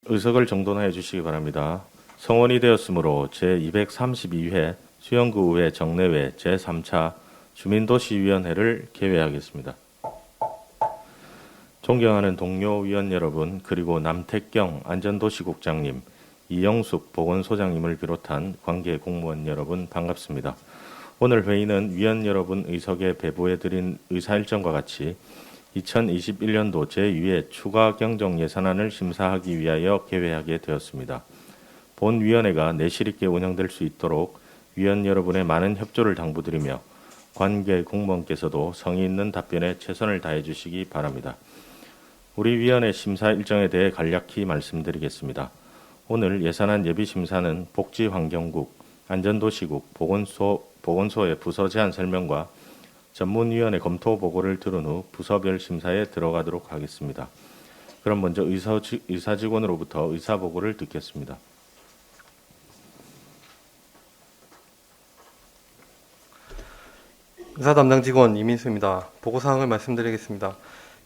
의석을 정돈하여 주시기 바랍니다. 성원이 되었으므로 제232회 수영구의회 정례회 제3차 주민도시위원회를 개회하겠습니다. 존경하는 동료 위원 여러분, 그리고 남태경 안전도시국장님, 이영숙 보건소장님을 비롯한 관계 공무원 여러분 반갑습니다. 오늘 회의는 위원 여러분 의석에 배부해드린 의사일정과 같이 2021년도 제2회 추가 경정 예산안을 심사하기 위하여 개회하게 되었습니다. 본위원회가 내실 있게 운영될 수 있도록 위원 여러분의 많은 협조를 당부드리며 관계 공무원께서도 성의 있는 답변에 최선을 다해 주시기 바랍니다. 우리 위원회 심사 일정에 대해 간략히 말씀드리겠습니다. 오늘 예산안 예비심사는 복지환경국, 안전도시국, 보건소의 부서 제안 설명과 전문위원회 검토 보고를 들은 후 부서별 심사에 들어가도록 하겠습니다. 그럼 먼저 의사직원으로부터 의사보고를 듣겠습니다. 의사 담당 직원 이민수입니다. 보고사항을 말씀드리겠습니다.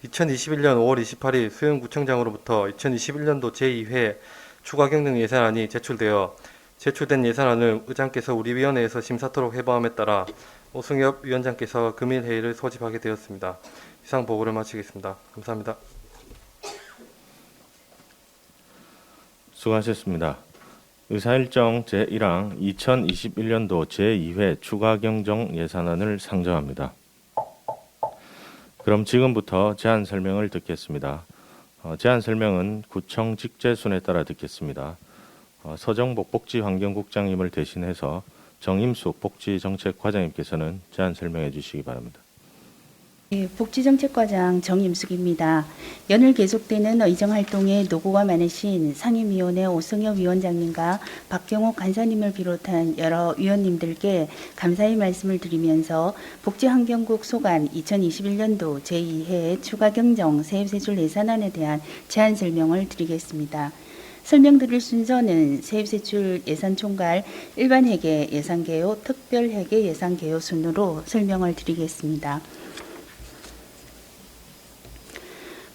2021년 5월 28일 수영구청장으로부터 2021년도 제2회 추가경정 예산안이 제출된 예산안을 의장께서 우리 위원회에서 심사토록 해보함에 따라 오승엽 위원장께서 금일 회의를 소집하게 되었습니다. 이상 보고를 마치겠습니다. 감사합니다. 수고하셨습니다. 의사일정 제1항 2021년도 제2회 추가경정 예산안을 상정합니다. 그럼 지금부터 제안 설명을 듣겠습니다. 제안 설명은 구청 직제순에 따라 듣겠습니다. 서정복 복지환경국장님을 대신해서 정임숙 복지정책과장님께서는 제안 설명해 주시기 바랍니다. 복지정책과장 정임숙입니다. 연일 계속되는 의정활동에 노고가 많으신 상임위원회 오승엽 위원장님과 박경옥 간사님을 비롯한 여러 위원님들께 감사의 말씀을 드리면서 복지환경국 소관 2021년도 제2회 추가경정 세입세출 예산안에 대한 제안 설명을 드리겠습니다. 설명드릴 순서는 세입세출 예산총괄 일반회계 예산개요, 특별회계 예산개요 순으로 설명을 드리겠습니다.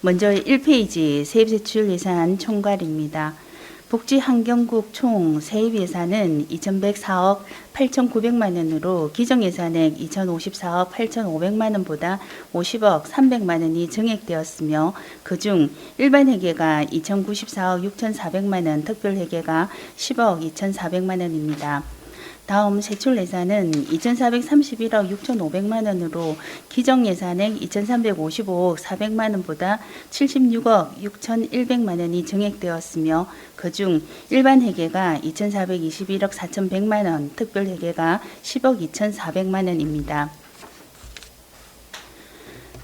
먼저 1페이지 세입세출 예산 총괄입니다. 복지환경국 총 세입예산은 2104억 8,900만 원으로 기정예산액 2054억 8,500만 원보다 50억 300만 원이 증액되었으며 그중 일반회계가 2094억 6,400만 원, 특별회계가 10억 2,400만 원입니다. 다음 세출예산은 2,431억 6,500만 원으로 기정예산액 2,355억 400만 원보다 76억 6,100만 원이 증액되었으며 그중 일반회계가 2,421억 4,100만 원, 특별회계가 10억 2,400만 원입니다.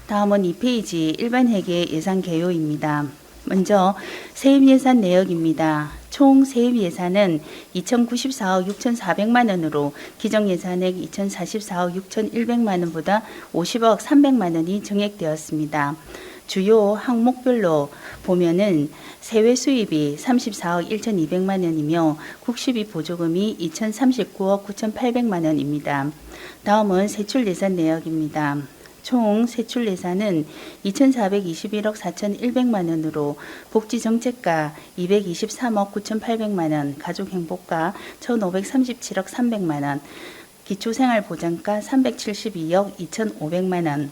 다음은 2페이지 일반회계 예산개요입니다. 먼저 세입예산 내역입니다. 총 세입예산은 2,094억 6,400만 원으로 기정예산액 2,044억 6,100만 원보다 50억 300만 원이 증액되었습니다. 주요 항목별로 보면은 세외 수입이 34억 1,200만 원이며 국시비 보조금이 2,039억 9,800만 원입니다. 다음은 세출 예산 내역입니다. 총 세출 예산은 2,421억 4,100만 원으로 복지정책과 223억 9,800만 원, 가족행복과 1,537억 300만 원, 기초생활보장과 372억 2,500만 원,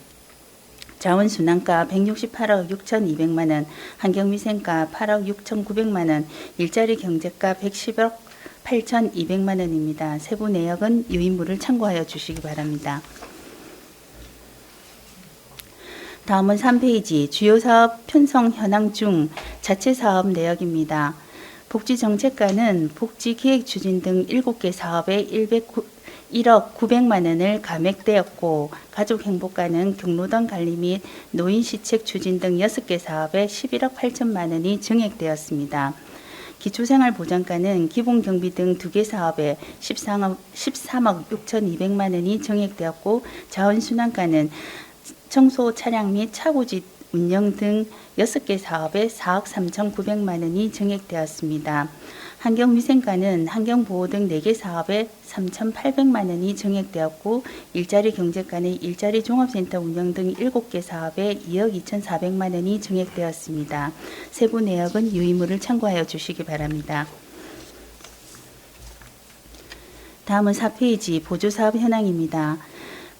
자원순환가 168억 6,200만 원, 환경위생가 8억 6,900만 원, 일자리 경제가 110억 8,200만 원입니다. 세부 내역은 유인물을 참고하여 주시기 바랍니다. 다음은 3페이지 주요사업 편성 현황 중 자체사업 내역입니다. 복지정책과는 복지기획 추진 등 7개 사업에 1억 900만 원을 감액되었고 가족행복과는 경로당 관리 및 노인시책 추진 등 6개 사업에 11억 8천만 원이 증액되었습니다. 기초생활보장과는 기본경비 등 2개 사업에 13억 6,200만 원이 증액되었고 자원순환과는 청소 차량 및 차고지 운영 등 6개 사업에 4억 3,900만 원이 증액되었습니다. 환경위생과는 환경보호 등 4개 사업에 3,800만 원이 증액되었고 일자리 경제과는 일자리 종합센터 운영 등 7개 사업에 2억 2,400만 원이 증액되었습니다. 세부 내역은 유의물을 참고하여 주시기 바랍니다. 다음은 4페이지 보조사업 현황입니다.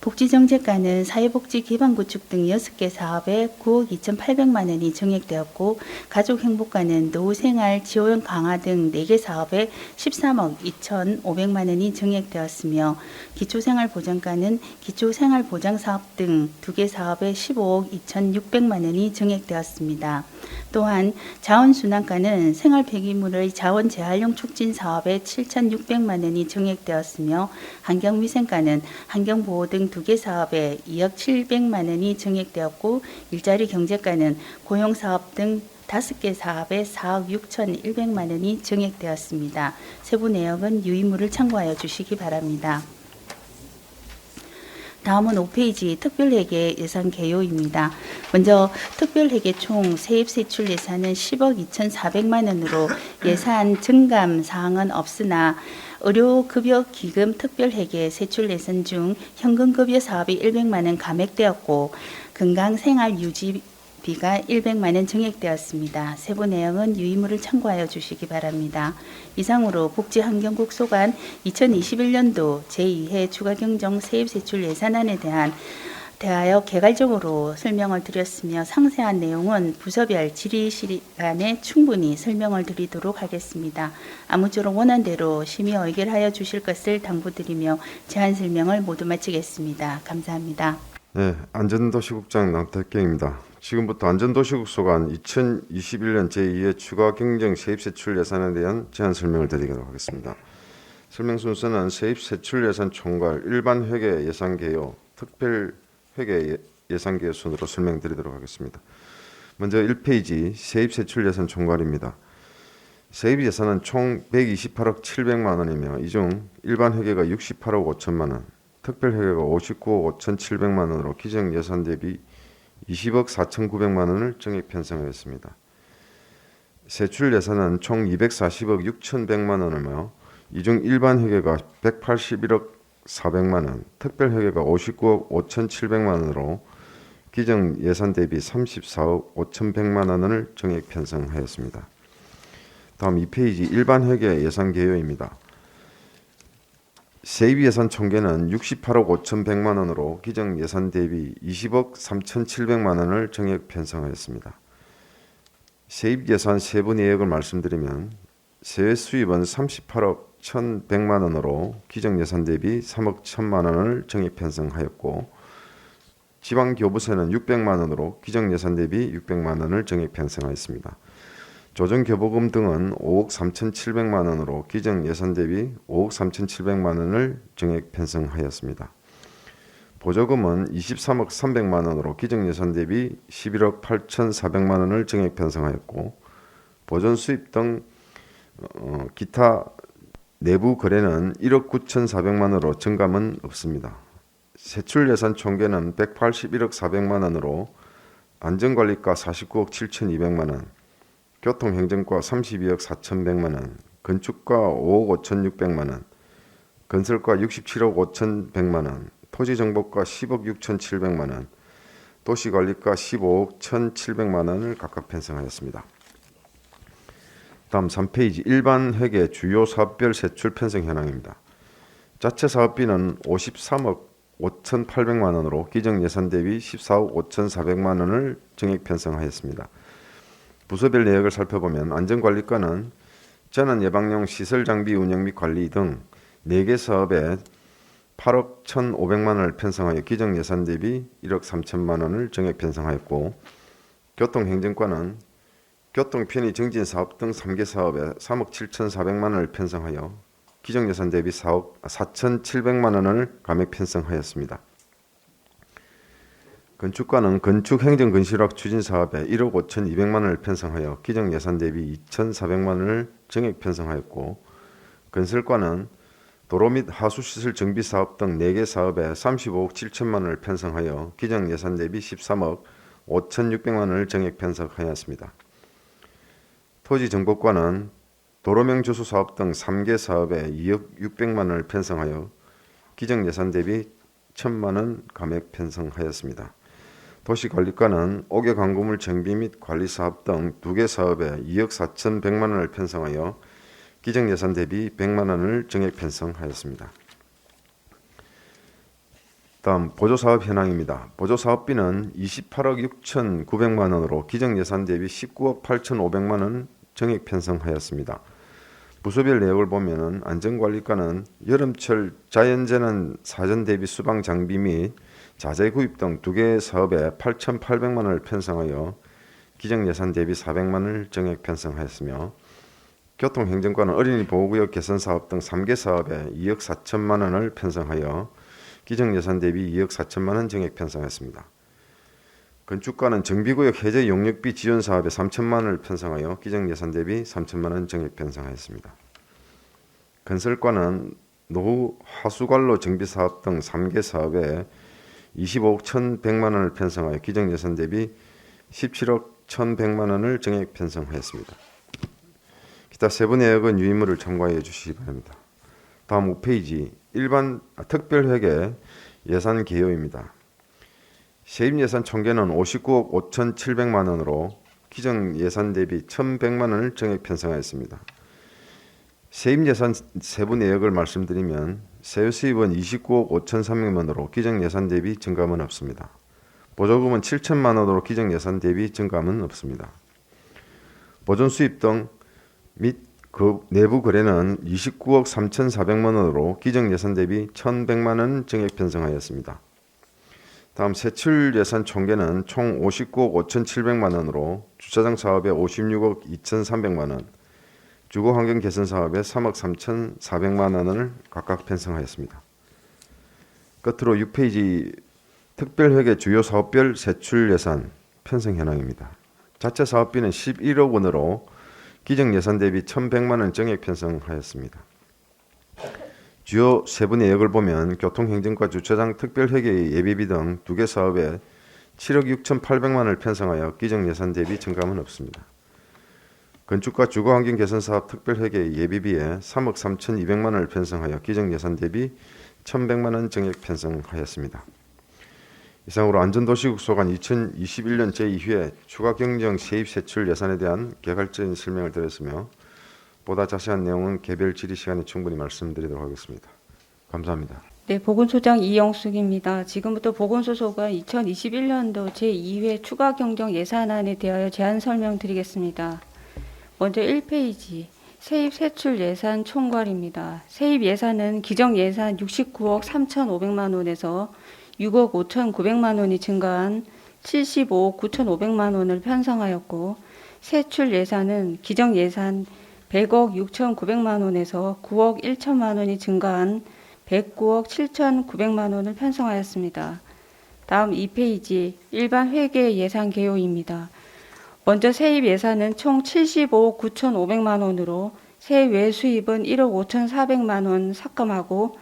복지정책과는 사회복지 기반구축 등 6개 사업에 9억 2,800만 원이 증액되었고 가족행복과는 노후생활 지원 강화 등 4개 사업에 13억 2,500만 원이 증액되었으며 기초생활보장과는 기초생활보장사업 등 2개 사업에 15억 2,600만 원이 증액되었습니다. 또한 자원순환과는 생활폐기물의 자원 재활용 촉진 사업에 7,600만 원이 증액되었으며 환경위생과는 환경보호 등 2개 사업에 2억 700만 원이 증액되었고 일자리 경제과는 고용사업 등 5개 사업에 4억 6,100만 원이 증액되었습니다. 세부 내역은 유의물을 참고하여 주시기 바랍니다. 다음은 5페이지 특별회계 예산 개요입니다. 먼저 특별회계 총 세입세출 예산은 10억 2,400만 원으로 예산 증감 사항은 없으나 의료급여기금 특별회계 세출 예산 중 현금급여 사업이 100만 원 감액되었고 건강생활유지비가 100만 원 증액되었습니다. 세부 내용은 유의물을 참고하여 주시기 바랍니다. 이상으로 복지환경국 소관 2021년도 제2회 추가경정 세입세출 예산안에 대하여 개괄적으로 설명을 드렸으며 상세한 내용은 부서별 질의 시간에 충분히 설명을 드리도록 하겠습니다. 아무쪼록 원안대로 심의 의결하여 주실 것을 당부드리며 제안 설명을 모두 마치겠습니다. 감사합니다. 네, 안전도시국장 남태경입니다. 지금부터 안전도시국 소관 2021년 제2회 추가 경정 세입세출 예산에 대한 제안 설명을 드리도록 하겠습니다. 설명 순서는 세입세출 예산 총괄, 일반 회계 예산 개요, 특별 회계 예산 개요 순으로 설명드리도록 하겠습니다. 먼저 1페이지 세입세출 예산 총괄입니다. 세입 예산은 총 128억 700만 원이며 이 중 일반 회계가 68억 5천만 원, 특별 회계가 59억 5,700만 원으로 기정 예산 대비 20억 4,900만 원을 증액 편성하였습니다. 세출 예산은 총 240억 6,100만 원이며 이 중 일반 회계가 181억 400만 원, 특별 회계가 59억 5,700만 원으로 기정 예산 대비 34억 5,100만 원을 증액 편성하였습니다. 다음 2페이지 일반 회계 예산 개요입니다. 세입 예산 총계는 68억 5,100만 원으로 기정 예산 대비 20억 3,700만 원을 증액 편성하였습니다. 세입 예산 세부 내역을 말씀드리면 세외 수입은 38억 1,100만 원으로 기정 예산 대비 3억 1,000만 원을 증액 편성하였고 지방교부세는 600만 원으로 기정 예산 대비 600만 원을 증액 편성하였습니다. 조정교부금 등은 5억 3,700만 원으로 기정 예산 대비 5억 3,700만 원을 증액 편성하였습니다. 보조금은 23억 300만 원으로 기정 예산 대비 11억 8,400만 원을 증액 편성하였고 보존 수입 등 기타 내부 거래는 1억 9,400만 원으로 증감은 없습니다. 세출 예산 총계는 181억 400만 원으로 안전관리과 49억 7,200만 원, 교통행정과 32억 4,100만 원, 건축과 5억 5,600만 원, 건설과 67억 5,100만 원, 토지정보과 10억 6,700만 원, 도시관리과 15억 1,700만 원을 각각 편성하였습니다. 다음 3페이지 일반 회계 주요 사업별 세출 편성 현황입니다. 자체 사업비는 53억 5,800만 원으로 기정 예산 대비 14억 5,400만 원을 증액 편성하였습니다. 부서별 내역을 살펴보면 안전관리과는 재난 예방용 시설 장비 운영 및 관리 등 4개 사업에 8억 1,500만 원을 편성하여 기정 예산 대비 1억 3천만 원을 증액 편성하였고 교통행정과는 교통 편의 정진 사업 등 3개 사업에 3억 7,400만 원을 편성하여 기정 예산 대비 4억 4,700만 원을 감액 편성하였습니다. 건축과는 건축 행정 건실학 추진 사업에 1억 5,200만 원을 편성하여 기정 예산 대비 2,400만 원을 증액 편성하였고 건설과는 도로 및 하수시설 정비 사업 등 4개 사업에 35억 7천만 원을 편성하여 기정 예산 대비 13억 5,600만 원을 정액 편성하였습니다. 토지정보과는 도로명 주소 사업 등 3개 사업에 2억 600만 원을 편성하여 기정 예산 대비 1,000만 원 감액 편성하였습니다. 도시관리과는 옥외 광고물 정비 및 관리 사업 등 2개 사업에 2억 4,100만 원을 편성하여 기정 예산 대비 100만 원을 정액 편성하였습니다. 다음 보조사업 현황입니다. 보조사업비는 28억 6,900만 원으로 기정 예산 대비 19억 8,500만 원 정액 편성하였습니다. 부서별 내역을 보면 안전관리과는 여름철 자연재난 사전 대비 수방 장비 및 자재 구입 등 2개 사업에 8,800만 원을 편성하여 기정 예산 대비 400만 원을 정액 편성하였으며 교통행정과는 어린이 보호구역 개선 사업 등 3개 사업에 2억 4천만 원을 편성하여 기정 예산 대비 2억 4천만 원 정액 편성했습니다. 건축과는 정비구역 해제 용역비 지원 사업에 3천만 원을 편성하여 기정 예산 대비 3천만 원 정액 편성하였습니다. 건설과는 노후 하수관로 정비 사업 등 3개 사업에 25억 1,100만 원을 편성하여 기정 예산 대비 17억 1,100만 원을 정액 편성하였습니다. 기타 세부 내역은 유의물을 참고하여 주시기 바랍니다. 다음 5페이지 특별회계 예산 개요입니다. 세입 예산 총계는 59억 5,700만 원으로 기정 예산 대비 1,100만 원을 정액 편성하였습니다. 세입 예산 세부 내역을 말씀드리면 세후 수입은 29억 5,300만 원으로 기정 예산 대비 증감은 없습니다. 보조금은 7천만 원으로 기정 예산 대비 증감은 없습니다. 보존 수입 등 및 그 내부 거래는 29억 3,400만 원으로 기정 예산 대비 1,100만 원 정액 편성하였습니다. 다음 세출 예산 총계는 총 59억 5,700만 원으로 주차장 사업에 56억 2,300만 원, 주거환경 개선 사업에 3억 3,400만 원을 각각 편성하였습니다. 끝으로 6페이지 특별회계 주요 사업별 세출 예산 편성 현황입니다. 자체 사업비는 11억 원으로 기정 예산 대비 1,100만 원 정액 편성하였습니다. 주요 세부 내역을 보면 교통행정과 주차장 특별회계 예비비 등 2개 사업에 7억 6,800만 원을 편성하여 기정 예산 대비 증감은 없습니다. 건축과 주거환경 개선 사업 특별회계 예비비에 3억 3,200만 원을 편성하여 기정 예산 대비 1,100만 원 정액 편성하였습니다. 이상으로 안전도시국 소관 2021년 제2회 추가경정 세입세출 예산에 대한 개괄적인 설명을 드렸으며 보다 자세한 내용은 개별 질의 시간에 충분히 말씀드리도록 하겠습니다. 감사합니다. 네, 보건소장 이영숙입니다. 지금부터 보건소소관 2021년도 제2회 추가경정 예산안에 대하여 제안 설명드리겠습니다. 먼저 1페이지 세입세출 예산 총괄입니다. 세입 예산은 기정 예산 69억 3,500만 원에서 6억 5,900만 원이 증가한 75억 9,500만 원을 편성하였고 세출 예산은 기정 예산 100억 6,900만 원에서 9억 1천만 원이 증가한 109억 7,900만 원을 편성하였습니다. 다음 2페이지 일반 회계 예산 개요입니다. 먼저 세입 예산은 총 75억 9,500만 원으로 세외 수입은 1억 5,400만 원 삭감하고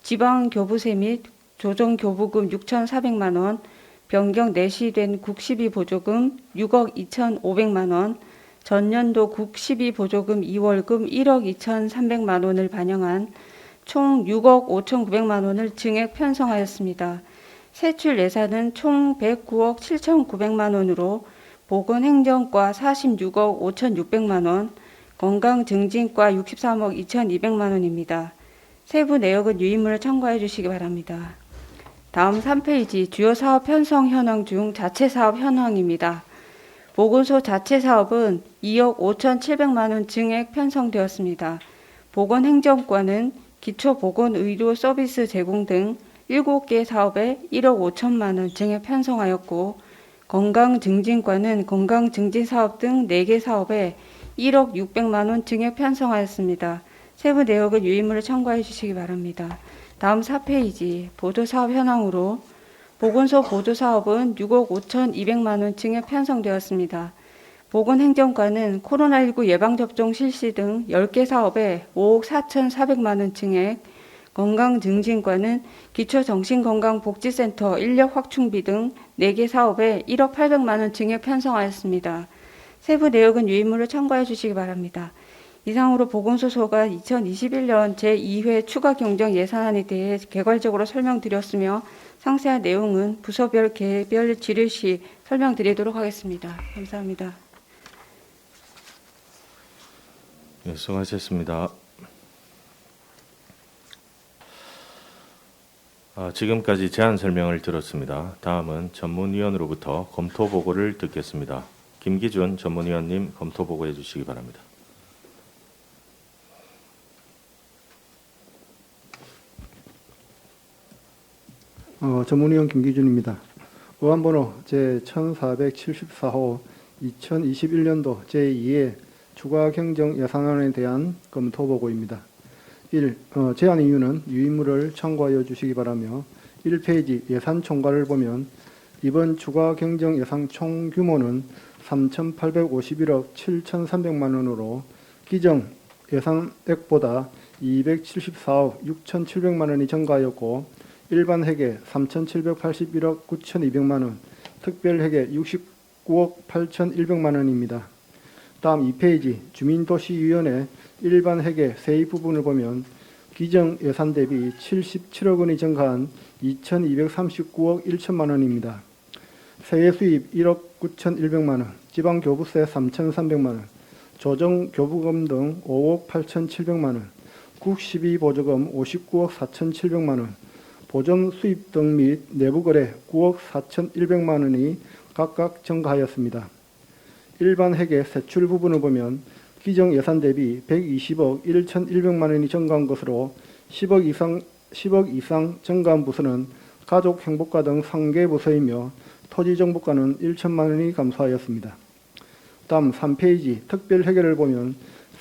지방교부세 및 조정교부금 6,400만 원, 변경 내시된 국시비 보조금 6억 2,500만 원, 전년도 국시비 보조금 2월금 1억 2,300만 원을 반영한 총 6억 5,900만 원을 증액 편성하였습니다. 세출 예산은 총 109억 7,900만 원으로 보건행정과 46억 5,600만 원, 건강증진과 63억 2,200만 원입니다. 세부 내역은 유의물을 참고해 주시기 바랍니다. 다음 3페이지 주요 사업 편성 현황 중 자체 사업 현황입니다. 보건소 자체 사업은 2억 5,700만 원 증액 편성되었습니다. 보건행정과는 기초보건의료 서비스 제공 등 7개 사업에 1억 5천만 원 증액 편성하였고 건강증진과는 건강증진 사업 등 4개 사업에 1억 600만 원 증액 편성하였습니다. 세부 내역은 유의물을 참고해 주시기 바랍니다. 다음 4페이지 보조사업 현황으로 보건소 보조사업은 6억 5,200만 원 증액 편성되었습니다. 보건행정과는 코로나19 예방접종 실시 등 10개 사업에 5억 4,400만 원 증액, 건강증진과는 기초정신건강복지센터 인력 확충비 등 4개 사업에 1억 800만 원 증액 편성하였습니다. 세부 내역은 유인물을 참고해 주시기 바랍니다. 이상으로 보건소소가 2021년 제2회 추가 경정 예산안에 대해 개괄적으로 설명드렸으며 상세한 내용은 부서별 개별 질의 시 설명드리도록 하겠습니다. 감사합니다. 네, 수고하셨습니다. 지금까지 제안 설명을 들었습니다. 다음은 전문위원으로부터 검토 보고를 듣겠습니다. 김기준 전문위원님 검토 보고해 주시기 바랍니다. 전문위원 김기준입니다. 의안번호 제1474호 2021년도 제2회 추가 경정 예산안에 대한 검토 보고입니다. 1. 제안 이유는 유인물을 참고하여 주시기 바라며 1페이지 예산 총괄을 보면 이번 추가 경정 예산 총 규모는 3,851억 7,300만 원으로 기정 예산액보다 274억 6,700만 원이 증가하였고 일반 회계 3,781억 9,200만 원, 특별 회계 69억 8,100만 원입니다. 다음 2페이지 주민도시위원회 일반 회계 세입 부분을 보면 기정 예산 대비 77억 원이 증가한 2,239억 1천만 원입니다. 세외 수입 1억 9,100만 원, 지방교부세 3,300만 원, 조정교부금 등 5억 8,700만 원, 국12 보조금 59억 4,700만 원, 보전 수입 등 및 내부거래 9억 4,100만 원이 각각 증가하였습니다. 일반 회계 세출 부분을 보면 기정 예산 대비 120억 1,100만 원이 증가한 것으로 10억 이상 증가한 부서는 가족행복과 등 상계 부서이며 토지정보과는 1천만 원이 감소하였습니다. 다음 3페이지 특별 회계를 보면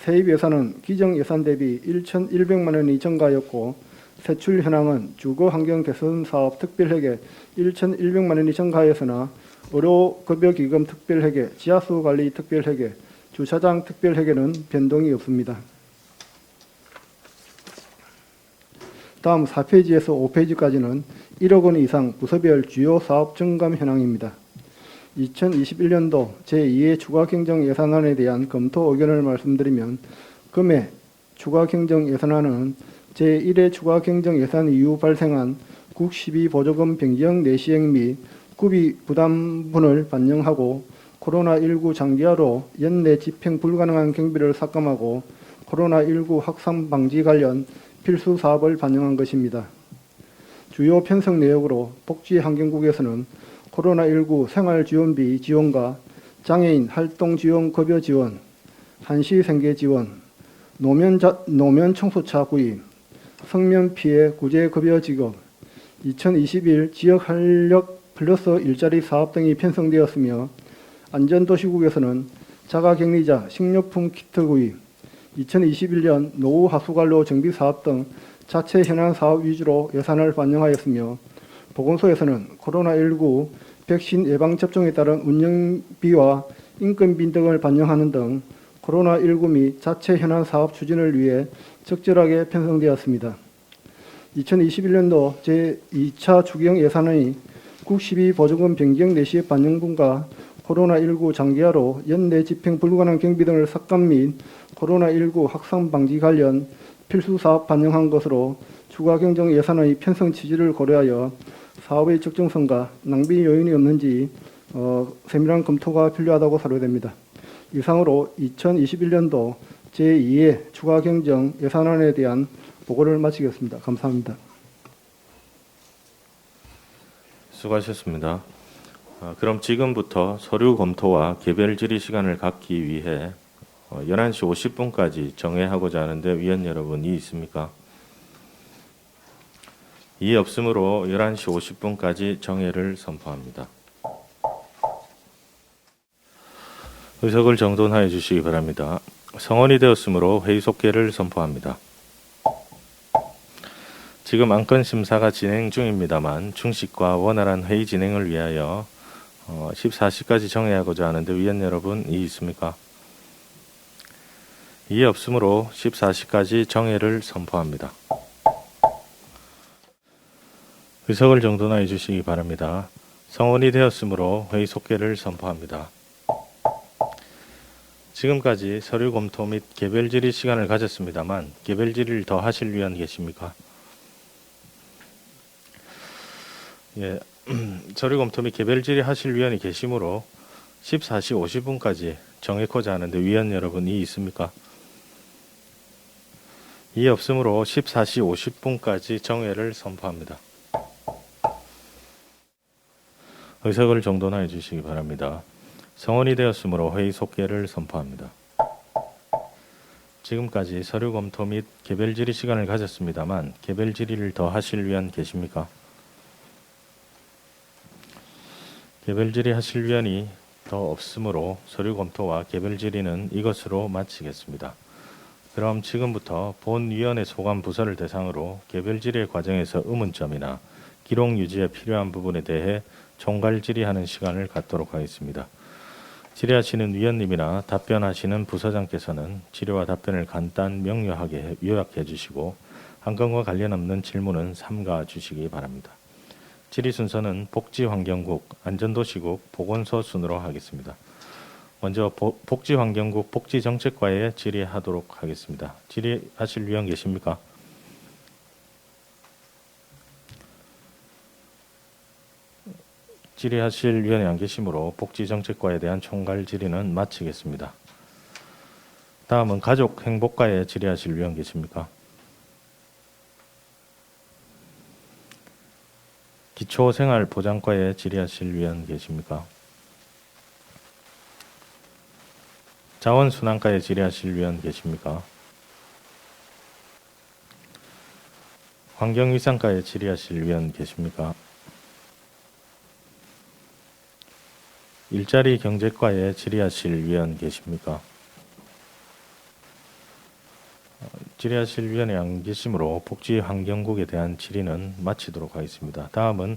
세입 예산은 기정 예산 대비 1,100만 원이 증가하였고 세출 현황은 주거환경 개선 사업 특별회계 1,100만 원이 증가하였으나 의료급여기금 특별회계, 지하수관리 특별회계, 주차장 특별회계는 변동이 없습니다. 다음 4페이지에서 5페이지까지는 1억 원 이상 부서별 주요 사업 증감 현황입니다. 2021년도 제2회 추가 경정 예산안에 대한 검토 의견을 말씀드리면 금해 추가 경정 예산안은 제1회 추가 경정 예산 이후 발생한 국12 보조금 변경 내시행 및 구비 부담분을 반영하고 코로나19 장기화로 연내 집행 불가능한 경비를 삭감하고 코로나19 확산 방지 관련 필수 사업을 반영한 것입니다. 주요 편성 내역으로 복지환경국에서는 코로나19 생활지원비 지원과 장애인 활동지원 급여 지원, 한시생계 지원, 노면 청소차 구입, 성면 피해 구제 급여 지급, 2021 지역 활력 플러스 일자리 사업 등이 편성되었으며 안전도시국에서는 자가격리자 식료품 키트 구입, 2021년 노후 하수관로 정비 사업 등 자체 현안 사업 위주로 예산을 반영하였으며 보건소에서는 코로나19 백신 예방접종에 따른 운영비와 인건비 등을 반영하는 등 코로나19 및 자체 현안 사업 추진을 위해 적절하게 편성되었습니다. 2021년도 제2차 추경 예산안이 국12 보조금 변경 내시 반영분과 코로나19 장기화로 연내 집행 불가능한 경비 등을 삭감 및 코로나19 확산 방지 관련 필수 사업 반영한 것으로 추가 경정 예산의 편성 취지를 고려하여 사업의 적정성과 낭비 요인이 없는지 세밀한 검토가 필요하다고 사료됩니다. 이상으로 2021년도 제2회 추가 경정 예산안에 대한 보고를 마치겠습니다. 감사합니다. 수고하셨습니다. 그럼 지금부터 서류 검토와 개별 질의 시간을 갖기 위해 11시 50분까지 정회하고자 하는데 위원 여러분 이의 있습니까? 이의 없으므로 11시 50분까지 정회를 선포합니다. 의석을 정돈하여 주시기 바랍니다. 성원이 되었으므로 회의 속개를 선포합니다. 지금 안건 심사가 진행 중입니다만 충실과 원활한 회의 진행을 위하여 14시까지 정회하고자 하는데 위원 여러분 이의 있습니까? 이의 없으므로 14시까지 정회를 선포합니다. 의석을 정돈하여 주시기 바랍니다. 성원이 되었으므로 회의 속개를 선포합니다. 지금까지 서류 검토 및 개별 질의 시간을 가졌습니다만 개별 질의를 더 하실 위원 계십니까? 예, 서류 검토 및 개별 질의 하실 위원이 계시므로 14시 50분까지 정해코자 하는데 위원 여러분이 있습니까? 이 없으므로 14시 50분까지 정회를 선포합니다. 의석을 정돈하여 주시기 바랍니다. 성원이 되었으므로 회의 속개를 선포합니다. 지금까지 서류 검토 및 개별 질의 시간을 가졌습니다만 개별 질의를 더 하실 위원 계십니까? 개별 질의 하실 위원이 더 없으므로 서류 검토와 개별 질의는 이것으로 마치겠습니다. 그럼 지금부터 본위원회 소관 부서를 대상으로 개별 질의 과정에서 의문점이나 기록 유지에 필요한 부분에 대해 총괄 질의하는 시간을 갖도록 하겠습니다. 질의하시는 위원님이나 답변하시는 부서장께서는 질의와 답변을 간단 명료하게 요약해 주시고 한 건과 관련 없는 질문은 삼가 주시기 바랍니다. 질의 순서는 복지환경국, 안전도시국, 보건소 순으로 하겠습니다. 먼저 복지환경국 복지정책과에 질의하도록 하겠습니다. 질의하실 위원 계십니까? 질의하실 위원이 안 계시므로 복지정책과에 대한 총괄 질의는 마치겠습니다. 다음은 가족행복과에 질의하실 위원 계십니까? 기초생활보장과에 질의하실 위원 계십니까? 자원순환과에 질의하실 위원 계십니까? 환경위상과에 질의하실 위원 계십니까? 일자리 경제과에 질의하실 위원 계십니까? 질의하실 위원이 안 계시므로 복지환경국에 대한 질의는 마치도록 하겠습니다. 다음은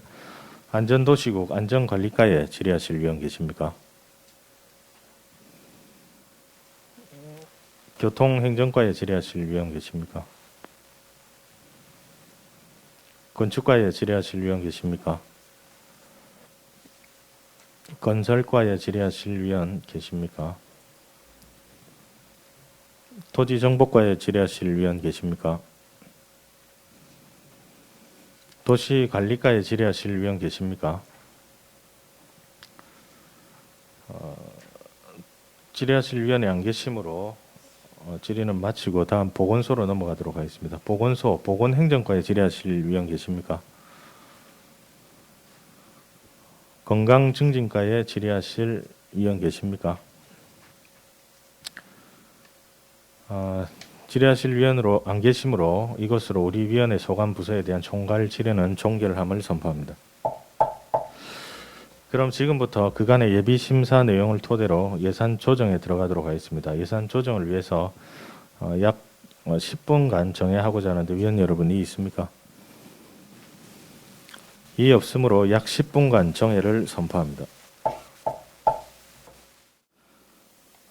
안전도시국 안전관리과에 질의하실 위원 계십니까? 교통행정과에 질의하실 위원 계십니까? 건축과에 질의하실 위원 계십니까? 건설과에 질의하실 위원 계십니까? 토지정보과에 질의하실 위원 계십니까? 도시관리과에 질의하실 위원 계십니까? 질의하실 위원이 안 계시므로 질의는 마치고 다음 보건소로 넘어가도록 하겠습니다. 보건소, 보건행정과에 질의하실 위원 계십니까? 건강증진과에 질의하실 위원 계십니까? 질의하실 위원으로 안 계시므로 이것으로 우리 위원회 소관 부서에 대한 총괄 질의는 종결함을 선포합니다. 그럼 지금부터 그간의 예비 심사 내용을 토대로 예산 조정에 들어가도록 하겠습니다. 예산 조정을 위해서 약 10분간 정회하고자 하는데 위원 여러분이 있습니까? 이 없으므로 약 10분간 정회를 선포합니다.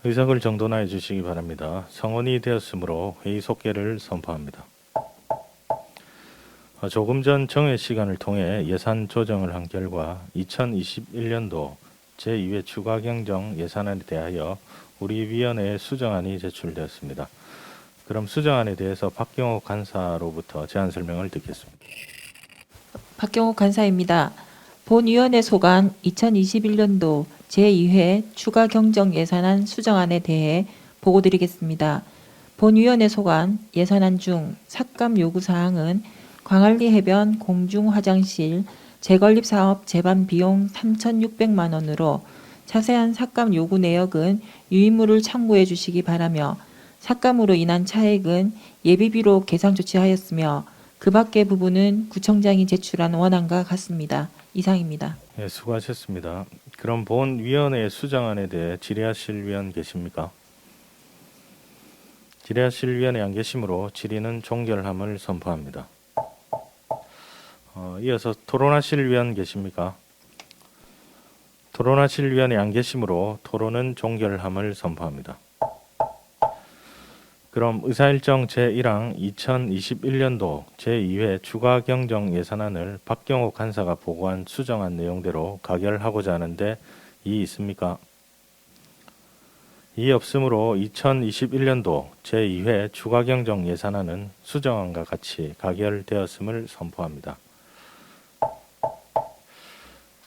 의석을 정돈하여 주시기 바랍니다. 성원이 되었으므로 회의 속개를 선포합니다. 조금 전 정회 시간을 통해 예산 조정을 한 결과 2021년도 제2회 추가 경정 예산안에 대하여 우리 위원회에 수정안이 제출되었습니다. 그럼 수정안에 대해서 박경옥 간사로부터 제안 설명을 듣겠습니다. 박경옥 간사입니다. 본위원회 소관 2021년도 제2회 추가 경정 예산안 수정안에 대해 보고드리겠습니다. 본위원회 소관 예산안 중 삭감 요구사항은 광안리 해변 공중화장실 재건립 사업 제반 비용 3,600만 원으로 자세한 삭감 요구 내역은 유의무를 참고해 주시기 바라며 삭감으로 인한 차액은 예비비로 계상 조치하였으며 그 밖의 부분은 구청장이 제출한 원안과 같습니다. 이상입니다. 네, 수고하셨습니다. 그럼 본위원회 수정안에 대해 질의하실 위원 계십니까? 질의하실 위원이 안 계시므로 질의는 종결함을 선포합니다. 이어서 토론하실 위원 계십니까? 토론하실 위원이 안 계시므로 토론은 종결함을 선포합니다. 그럼 의사일정 제1항 2021년도 제2회 추가 경정 예산안을 박경옥 간사가 보고한 수정한 내용대로 가결하고자 하는데 이의 있습니까? 이의 없으므로 2021년도 제2회 추가 경정 예산안은 수정안과 같이 가결되었음을 선포합니다.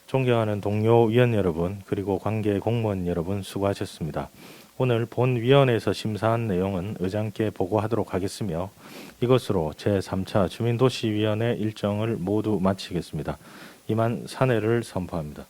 존경하는 동료 위원 여러분, 그리고 관계 공무원 여러분 수고하셨습니다. 오늘 본위원회에서 심사한 내용은 의장께 보고하도록 하겠으며 이것으로 제3차 주민도시위원회 일정을 모두 마치겠습니다. 이만 사내를 선포합니다.